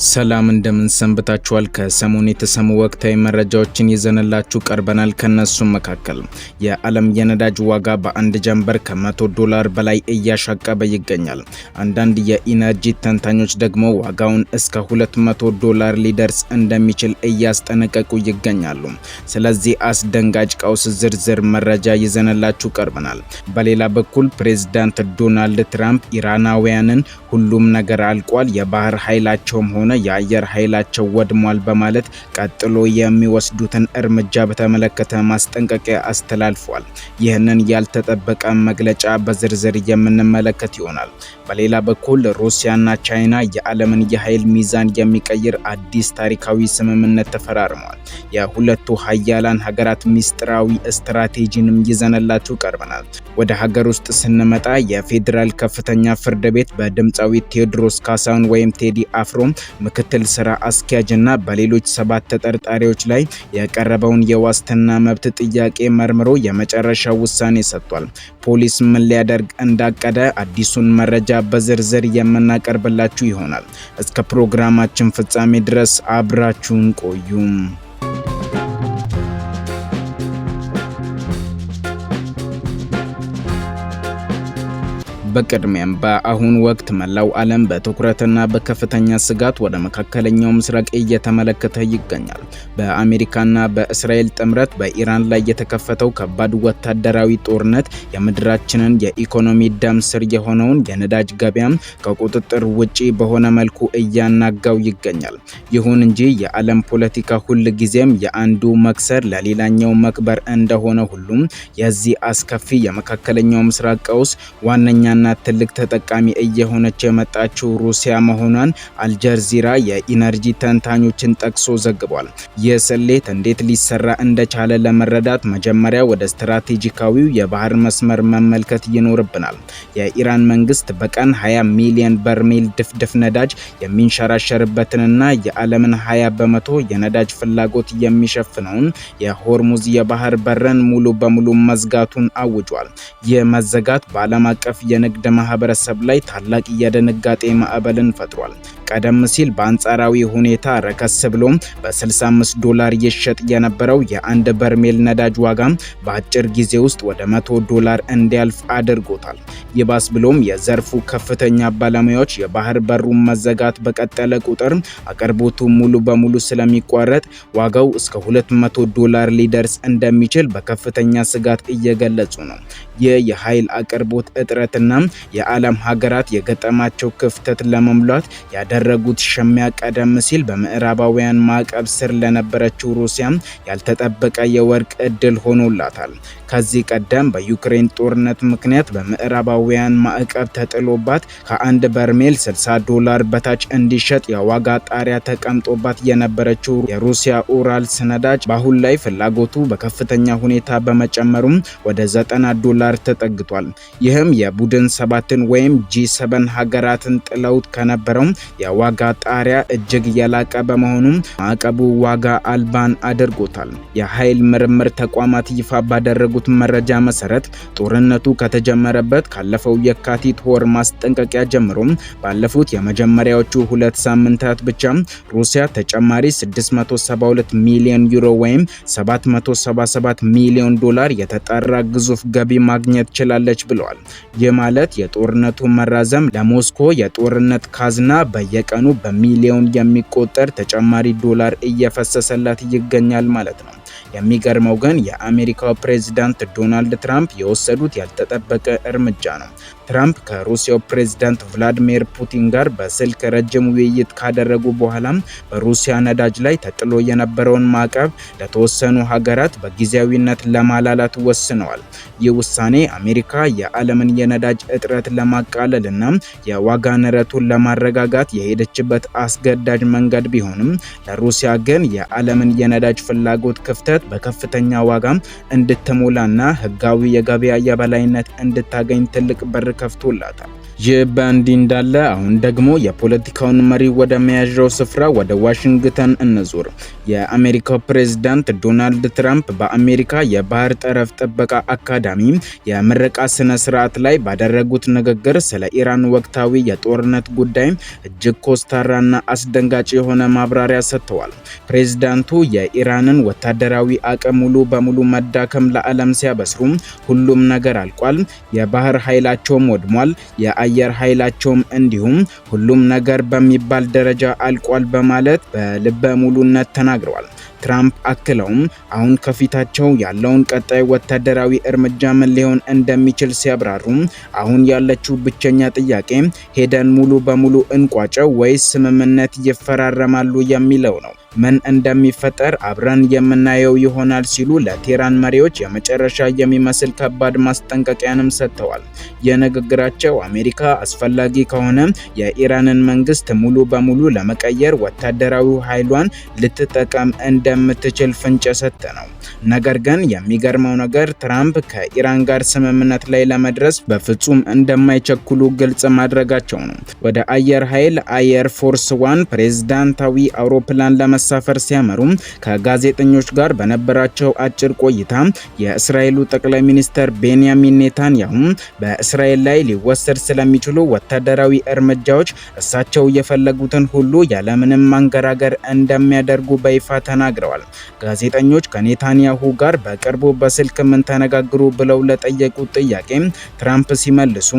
ሰላም እንደምን ሰንብታችኋል? ከሰሞኑ የተሰሙ ወቅታዊ መረጃዎችን ይዘንላችሁ ቀርበናል። ከነሱም መካከል የዓለም የነዳጅ ዋጋ በአንድ ጀንበር $100 በላይ እያሻቀበ ይገኛል። አንዳንድ የኢነርጂ ተንታኞች ደግሞ ዋጋውን እስከ $200 ሊደርስ እንደሚችል እያስጠነቀቁ ይገኛሉ። ስለዚህ አስደንጋጭ ቀውስ ዝርዝር መረጃ ይዘንላችሁ ቀርበናል። በሌላ በኩል ፕሬዝዳንት ዶናልድ ትራምፕ ኢራናውያንን ሁሉም ነገር አልቋል፣ የባህር ኃይላቸውም ሆነ የአየር ኃይላቸው ወድሟል በማለት ቀጥሎ የሚወስዱትን እርምጃ በተመለከተ ማስጠንቀቂያ አስተላልፏል። ይህንን ያልተጠበቀ መግለጫ በዝርዝር የምንመለከት ይሆናል። በሌላ በኩል ሩሲያና ቻይና የዓለምን የኃይል ሚዛን የሚቀይር አዲስ ታሪካዊ ስምምነት ተፈራርመዋል። የሁለቱ ሀያላን ሀገራት ሚስጥራዊ ስትራቴጂንም ይዘንላችሁ ቀርበናል። ወደ ሀገር ውስጥ ስንመጣ የፌዴራል ከፍተኛ ፍርድ ቤት በድምፃዊ ቴዎድሮስ ካሳሁን ወይም ቴዲ አፍሮ ምክትል ስራ አስኪያጅና በሌሎች 7 ተጠርጣሪዎች ላይ የቀረበውን የዋስትና መብት ጥያቄ መርምሮ የመጨረሻ ውሳኔ ሰጥቷል። ፖሊስ ምን ሊያደርግ እንዳቀደ አዲሱን መረጃ በዝርዝር የምናቀርብላችሁ ይሆናል። እስከ ፕሮግራማችን ፍጻሜ ድረስ አብራችሁን ቆዩ። በቅድሚያም በአሁን ወቅት መላው ዓለም በትኩረትና በከፍተኛ ስጋት ወደ መካከለኛው ምስራቅ እየተመለከተ ይገኛል። በአሜሪካና በእስራኤል ጥምረት በኢራን ላይ የተከፈተው ከባድ ወታደራዊ ጦርነት የምድራችንን የኢኮኖሚ ደም ስር የሆነውን የነዳጅ ገበያም ከቁጥጥር ውጪ በሆነ መልኩ እያናጋው ይገኛል። ይሁን እንጂ የዓለም ፖለቲካ ሁል ጊዜም የአንዱ መክሰር ለሌላኛው መክበር እንደሆነ ሁሉም የዚህ አስከፊ የመካከለኛው ምስራቅ ቀውስ ዋነኛና ትልቅ ተጠቃሚ እየሆነች የመጣችው ሩሲያ መሆኗን አልጀዚራ የኢነርጂ ተንታኞችን ጠቅሶ ዘግቧል። ይህ ስሌት እንዴት ሊሰራ እንደቻለ ለመረዳት መጀመሪያ ወደ ስትራቴጂካዊው የባህር መስመር መመልከት ይኖርብናል። የኢራን መንግስት በቀን 20 ሚሊዮን በርሜል ድፍድፍ ነዳጅ የሚንሸራሸርበትንና የዓለምን 20 በመቶ የነዳጅ ፍላጎት የሚሸፍነውን የሆርሙዝ የባህር በርን ሙሉ በሙሉ መዝጋቱን አውጇል። ይህ መዘጋት በዓለም አቀፍ የንግድ ማህበረሰብ ላይ ታላቅ የድንጋጤ ማዕበልን ፈጥሯል። ቀደም ሲል በአንጻራዊ ሁኔታ ረከስ ብሎም በ$65 ይሸጥ የነበረው የአንድ በርሜል ነዳጅ ዋጋ በአጭር ጊዜ ውስጥ ወደ $100 እንዲያልፍ አድርጎታል። ይባስ ብሎም የዘርፉ ከፍተኛ ባለሙያዎች የባህር በሩን መዘጋት በቀጠለ ቁጥር አቅርቦቱ ሙሉ በሙሉ ስለሚቋረጥ ዋጋው እስከ $200 ሊደርስ እንደሚችል በከፍተኛ ስጋት እየገለጹ ነው። ይህ የኃይል አቅርቦት እጥረትና የዓለም ሀገራት የገጠማቸው ክፍተት ለመሙላት ያደረጉት ሽሚያ ቀደም ሲል በምዕራባውያን ማዕቀብ ስር ለነበረችው ሩሲያ ያልተጠበቀ የወርቅ እድል ሆኖላታል። ከዚህ ቀደም በዩክሬን ጦርነት ምክንያት በምዕራባውያን ማዕቀብ ተጥሎባት ከአንድ በርሜል $60 በታች እንዲሸጥ የዋጋ ጣሪያ ተቀምጦባት የነበረችው የሩሲያ ኡራልስ ነዳጅ በአሁን ላይ ፍላጎቱ በከፍተኛ ሁኔታ በመጨመሩም ወደ $90 ተጠግቷል። ይህም የቡድን 7ን ወይም G7 ሀገራትን ጥለውት ከነበረው የዋጋ ጣሪያ እጅግ የላቀ በመሆኑ ማዕቀቡ ዋጋ አልባን አድርጎታል። የኃይል ምርምር ተቋማት ይፋ ባደረጉት መረጃ መሰረት ጦርነቱ ከተጀመረበት ካለፈው የካቲት ወር ማስጠንቀቂያ ጀምሮ ባለፉት የመጀመሪያዎቹ 2 ሳምንታት ብቻ ሩሲያ ተጨማሪ 672 ሚሊዮን ዩሮ ወይም $777 ሚሊዮን የተጣራ ግዙፍ ገቢ ማግኘት ችላለች ብለዋል። ይህ ማለት የጦርነቱ መራዘም ለሞስኮ የጦርነት ካዝና በየቀኑ በሚሊዮን የሚቆጠር ተጨማሪ ዶላር እየፈሰሰላት ይገኛል ማለት ነው። የሚገርመው ግን የአሜሪካው ፕሬዝዳንት ዶናልድ ትራምፕ የወሰዱት ያልተጠበቀ እርምጃ ነው። ትራምፕ ከሩሲያው ፕሬዝዳንት ቭላዲሚር ፑቲን ጋር በስልክ ረጅም ውይይት ካደረጉ በኋላ በሩሲያ ነዳጅ ላይ ተጥሎ የነበረውን ማዕቀብ ለተወሰኑ ሀገራት በጊዜያዊነት ለማላላት ወስነዋል። ይህ ውሳኔ አሜሪካ የዓለምን የነዳጅ እጥረት ለማቃለልና የዋጋ ንረቱን ለማረጋጋት የሄደችበት አስገዳጅ መንገድ ቢሆንም ለሩሲያ ግን የዓለምን የነዳጅ ፍላጎት ክፍተት በከፍተኛ ዋጋ እንድትሞላና ህጋዊ የገበያ የበላይነት እንድታገኝ ትልቅ በር ከፍቶላታል። ይህ በእንዲህ እንዳለ አሁን ደግሞ የፖለቲካውን መሪ ወደ መያዣው ስፍራ ወደ ዋሽንግተን እንዙር። የአሜሪካው ፕሬዝዳንት ዶናልድ ትራምፕ በአሜሪካ የባህር ጠረፍ ጥበቃ አካዳሚ የምረቃ ስነ ስርዓት ላይ ባደረጉት ንግግር ስለ ኢራን ወቅታዊ የጦርነት ጉዳይ እጅግ ኮስታራና አስደንጋጭ የሆነ ማብራሪያ ሰጥተዋል። ፕሬዝዳንቱ የኢራንን ወታደራዊ አቅም ሙሉ በሙሉ መዳከም ለዓለም ሲያበስሩ ሁሉም ነገር አልቋል፣ የባህር ኃይላቸውም ወድሟል፣ የአየር ኃይላቸውም እንዲሁም ሁሉም ነገር በሚባል ደረጃ አልቋል በማለት በልበ ሙሉነት ተናግረዋል። ትራምፕ አክለውም አሁን ከፊታቸው ያለውን ቀጣይ ወታደራዊ እርምጃ ምን ሊሆን እንደሚችል ሲያብራሩ አሁን ያለችው ብቸኛ ጥያቄ ሄደን ሙሉ በሙሉ እንቋጨው ወይስ ስምምነት ይፈራረማሉ የሚለው ነው። ምን እንደሚፈጠር አብረን የምናየው ይሆናል ሲሉ ለቴህራን መሪዎች የመጨረሻ የሚመስል ከባድ ማስጠንቀቂያንም ሰጥተዋል። የንግግራቸው አሜሪካ አስፈላጊ ከሆነ የኢራንን መንግስት ሙሉ በሙሉ ለመቀየር ወታደራዊ ኃይሏን ልትጠቀም እንደምትችል ፍንጭ የሰጠ ነው። ነገር ግን የሚገርመው ነገር ትራምፕ ከኢራን ጋር ስምምነት ላይ ለመድረስ በፍጹም እንደማይቸኩሉ ግልጽ ማድረጋቸው ነው። ወደ አየር ኃይል አየር ፎርስ ዋን ፕሬዝዳንታዊ አውሮፕላን ለመሳፈር ሲያመሩ ከጋዜጠኞች ጋር በነበራቸው አጭር ቆይታ የእስራኤሉ ጠቅላይ ሚኒስትር ቤንያሚን ኔታንያሁ በእስራኤል ላይ ሊወሰድ ስለሚችሉ ወታደራዊ እርምጃዎች እሳቸው የፈለጉትን ሁሉ ያለምንም ማንገራገር እንደሚያደርጉ በይፋ ተናግረዋል። ጋዜጠኞች ከኔታንያሁ ጋር በቅርቡ በስልክ ምን ተነጋግሩ ብለው ለጠየቁት ጥያቄ ትራምፕ ሲመልሱ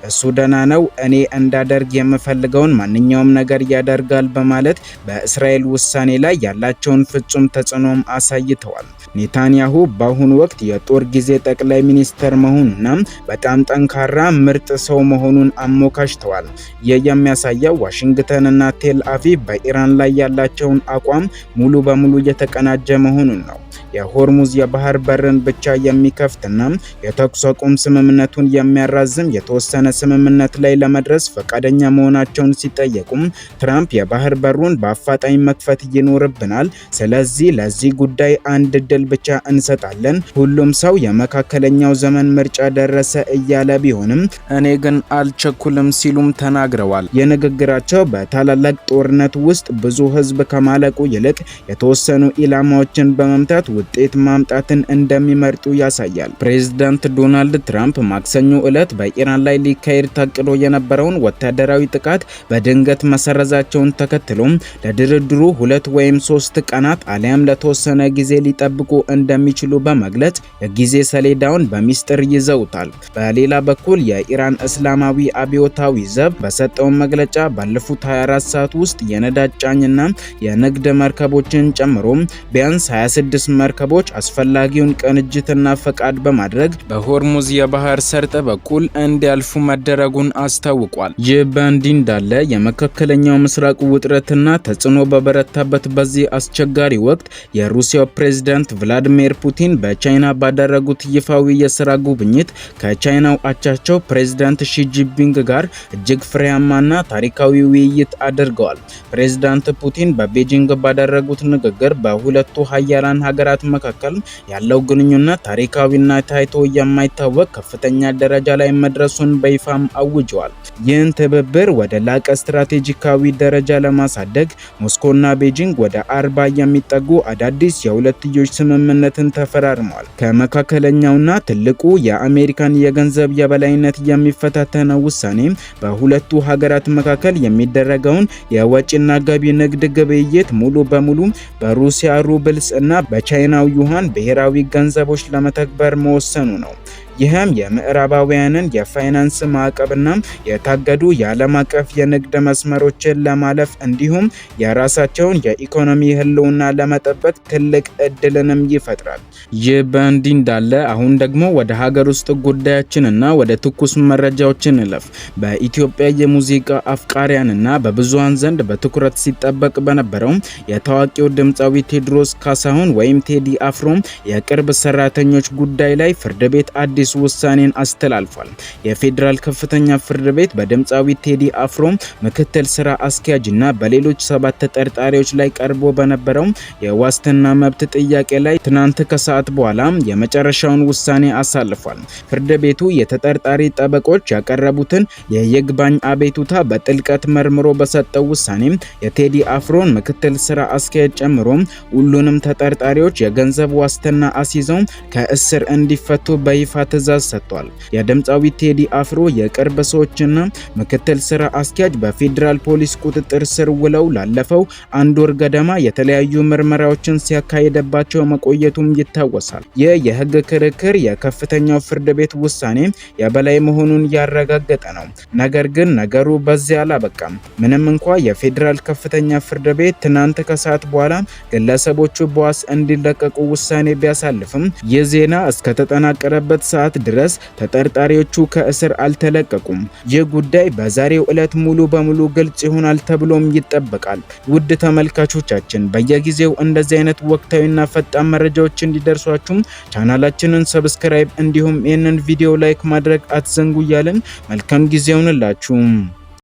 እሱ ደህና ነው፣ እኔ እንዳደርግ የምፈልገውን ማንኛውም ነገር ያደርጋል በማለት በእስራኤል ውሳኔ ላይ ያላቸውን ፍጹም ተጽዕኖም አሳይተዋል። ኔታንያሁ በአሁኑ ወቅት የጦር ጊዜ ጠቅላይ ሚኒስትር መሆኑና በጣም ጠንካራ ምርጥ ሰው መሆኑን አሞካሽተዋል። ይህ የሚያሳየው ዋሽንግተንና ቴል አቪቭ በኢራን ላይ ያላቸውን አቋም ሙሉ በሙሉ የተቀናጀ መሆኑን ነው። የሆርሙዝ የባህር በርን ብቻ የሚከፍትና የተኩስ አቁም ስምምነቱን የሚያራዝም የተወሰነ ስምምነት ላይ ለመድረስ ፈቃደኛ መሆናቸውን ሲጠየቁም ትራምፕ የባህር በሩን በአፋጣኝ መክፈት ይኖርብናል፣ ስለዚህ ለዚህ ጉዳይ አንድ እድል ብቻ እንሰጣለን፣ ሁሉም ሰው የመካከለኛው ዘመን ምርጫ ደረሰ እያለ ቢሆንም እኔ ግን አልቸኩልም ሲሉም ተናግረዋል። የንግግራቸው በታላላቅ ጦርነት ውስጥ ብዙ ህዝብ ከማለቁ ይልቅ የተወሰኑ ኢላማዎችን በመምታት ውጤት ማምጣትን እንደሚመርጡ ያሳያል። ፕሬዝዳንት ዶናልድ ትራምፕ ማክሰኞ ዕለት በኢራን ላይ ሊካሄድ ታቅዶ የነበረውን ወታደራዊ ጥቃት በድንገት መሰረዛቸውን ተከትሎ ለድርድሩ 2 ወይም 3 ቀናት አሊያም ለተወሰነ ጊዜ ሊጠብቁ እንደሚችሉ በመግለጽ የጊዜ ሰሌዳውን በሚስጥር ይዘውታል። በሌላ በኩል የኢራን እስላማዊ አብዮታዊ ዘብ በሰጠው መግለጫ ባለፉት 24 ሰዓት ውስጥ የነዳጅ ጫኝና የንግድ መርከቦችን ጨምሮ ቢያንስ 26 መርከቦች አስፈላጊውን ቅንጅትና ፈቃድ በማድረግ በሆርሙዝ የባህር ሰርጥ በኩል እንዲያልፉ መደረጉን አስታውቋል። ይህ በእንዲህ እንዳለ የመካከለኛው ምስራቅ ውጥረትና ተጽዕኖ በበረታበት በዚህ አስቸጋሪ ወቅት የሩሲያው ፕሬዝዳንት ቭላዲሚር ፑቲን በቻይና ባደረጉት ይፋዊ የስራ ጉብኝት ከቻይናው አቻቸው ፕሬዝዳንት ሺጂንፒንግ ጋር እጅግ ፍሬያማና ታሪካዊ ውይይት አድርገዋል። ፕሬዝዳንት ፑቲን በቤጂንግ ባደረጉት ንግግር በሁለቱ ሀያላን ሀገራት መካከል ያለው ግንኙነት ታሪካዊና ታይቶ የማይታወቅ ከፍተኛ ደረጃ ላይ መድረሱን በይፋም አውጀዋል። ይህን ትብብር ወደ ላቀ ስትራቴጂካዊ ደረጃ ለማሳደግ ሞስኮና ቤጂንግ ወደ 40 የሚጠጉ አዳዲስ የሁለትዮሽ ስምምነትን ተፈራርመዋል። ከመካከለኛውና ትልቁ የአሜሪካን የገንዘብ የበላይነት የሚፈታተነው ውሳኔ በሁለቱ ሀገራት መካከል የሚደረገውን የወጪና ገቢ ንግድ ግብይት ሙሉ በሙሉ በሩሲያ ሩብልስ እና በቻይናው ዩዋን ብሔራዊ ገንዘቦች ለመተግበር መወሰኑ ነው። ይህም የምዕራባውያንን የፋይናንስ ማዕቀብና የታገዱ የዓለም አቀፍ የንግድ መስመሮችን ለማለፍ እንዲሁም የራሳቸውን የኢኮኖሚ ህልውና ለመጠበቅ ትልቅ እድልንም ይፈጥራል። ይህ በእንዲህ እንዳለ አሁን ደግሞ ወደ ሀገር ውስጥ ጉዳያችንና ወደ ትኩስ መረጃዎችን እንለፍ። በኢትዮጵያ የሙዚቃ አፍቃሪያንና በብዙሃን ዘንድ በትኩረት ሲጠበቅ በነበረው የታዋቂው ድምፃዊ ቴዎድሮስ ካሳሁን ወይም ቴዲ አፍሮ የቅርብ ሰራተኞች ጉዳይ ላይ ፍርድ ቤት አዲስ አዲስ ውሳኔን አስተላልፏል። የፌዴራል ከፍተኛ ፍርድ ቤት በድምፃዊ ቴዲ አፍሮ ምክትል ስራ አስኪያጅና በሌሎች 7 ተጠርጣሪዎች ላይ ቀርቦ በነበረው የዋስትና መብት ጥያቄ ላይ ትናንት ከሰዓት በኋላ የመጨረሻውን ውሳኔ አሳልፏል። ፍርድ ቤቱ የተጠርጣሪ ጠበቆች ያቀረቡትን የይግባኝ አቤቱታ በጥልቀት መርምሮ በሰጠው ውሳኔ የቴዲ አፍሮን ምክትል ስራ አስኪያጅ ጨምሮ ሁሉንም ተጠርጣሪዎች የገንዘብ ዋስትና አስይዘው ከእስር እንዲፈቱ በይፋ ትዕዛዝ ሰጥቷል። የድምፃዊ ቴዲ አፍሮ የቅርብ ሰዎችና ምክትል ስራ አስኪያጅ በፌዴራል ፖሊስ ቁጥጥር ስር ውለው ላለፈው 1 ወር ገደማ የተለያዩ ምርመራዎችን ሲያካሂድባቸው መቆየቱም ይታወሳል። ይህ የህግ ክርክር የከፍተኛው ፍርድ ቤት ውሳኔ የበላይ መሆኑን ያረጋገጠ ነው። ነገር ግን ነገሩ በዚያ አላበቃም። ምንም እንኳ የፌዴራል ከፍተኛ ፍርድ ቤት ትናንት ከሰዓት በኋላ ግለሰቦቹ በዋስ እንዲለቀቁ ውሳኔ ቢያሳልፍም ይህ ዜና እስከተጠናቀረበት ሰዓት ድረስ ተጠርጣሪዎቹ ከእስር አልተለቀቁም። ይህ ጉዳይ በዛሬው ዕለት ሙሉ በሙሉ ግልጽ ይሆናል ተብሎም ይጠበቃል። ውድ ተመልካቾቻችን በየጊዜው እንደዚህ አይነት ወቅታዊና ፈጣን መረጃዎች እንዲደርሷችሁ ቻናላችንን ሰብስክራይብ እንዲሁም ይህንን ቪዲዮ ላይክ ማድረግ አትዘንጉ እያልን መልካም ጊዜ ይሁንላችሁ።